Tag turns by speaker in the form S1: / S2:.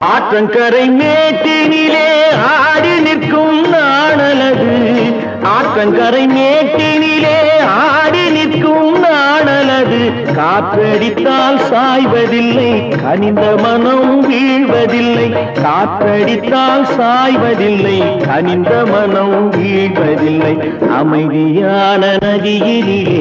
S1: ஆற்றங்கரை மேட்டினிலே ஆடி நிற்கும் நாணலது. ஆற்றங்கரை மேட்டினிலே ஆடி நிற்கும் நாணலது. காற்றடித்தால் சாய்வதில்லை, கனிந்த மனம் வீழ்வதில்லை. காற்றடித்தால் சாய்வதில்லை, கனிந்த மனம் வீழ்வதில்லை. அமைதியான நதியினிலே